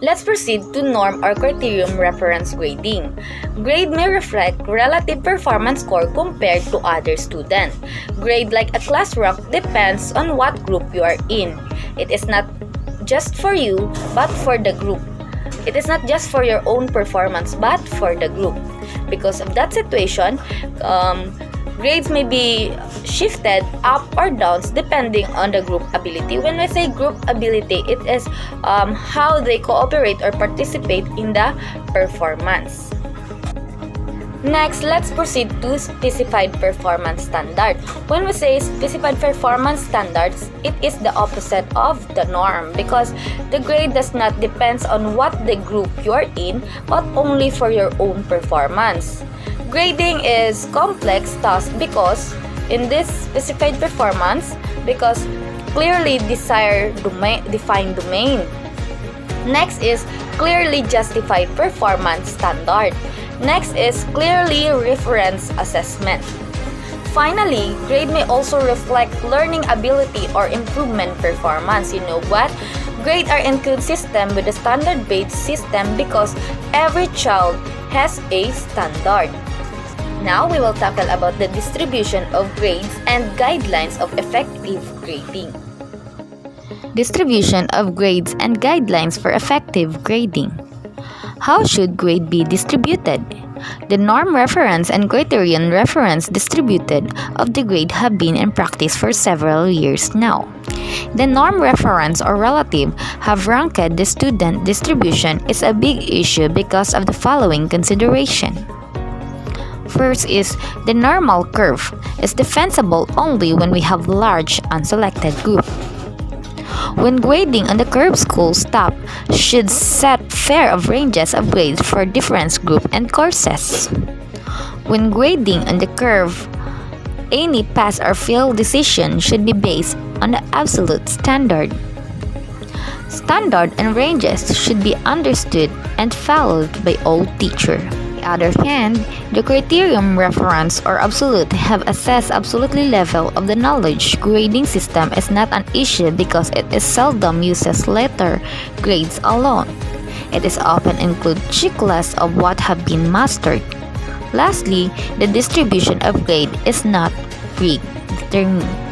Let's proceed to norm or criterion reference grading. Grade may reflect relative performance score compared to other students. Grade like a class rank depends on what group you are in. It is not just for you, but for the group. It is not just for your own performance, but for the group. Because of that situation, grades may be shifted up or down depending on the group ability. When we say group ability, it is how they cooperate or participate in the performance. Next, let's proceed to specified performance standard. When we say specified performance standards, it is the opposite of the norm because the grade does not depend on what the group you are in, but only for your own performance. Grading is complex task because in this specified performance, because clearly defined domain. Next is clearly justified performance standard. Next is clearly reference assessment. Finally, grade may also reflect learning ability or improvement performance. You know what? Grades are inconsistent with the standard-based system because every child has a standard. Now we will tackle about the distribution of grades and guidelines of effective grading. Distribution of grades and guidelines for effective grading. How should grade be distributed? The norm reference and criterion reference distributed of the grade have been in practice for several years now. The norm reference or relative have ranked the student distribution is a big issue because of the following consideration. First is the normal curve is defensible only when we have large unselected group. When grading on the curve, school staff should set fair of ranges of grades for different group and courses. When grading on the curve, any pass or fail decision should be based on the absolute standard. Standard and ranges should be understood and followed by all teachers. On the other hand, the criterion reference or absolute have assessed absolutely level of the knowledge. Grading system is not an issue because it is seldom uses letter grades alone. It is often include checklists of what have been mastered. Lastly, the distribution of grade is not predetermined.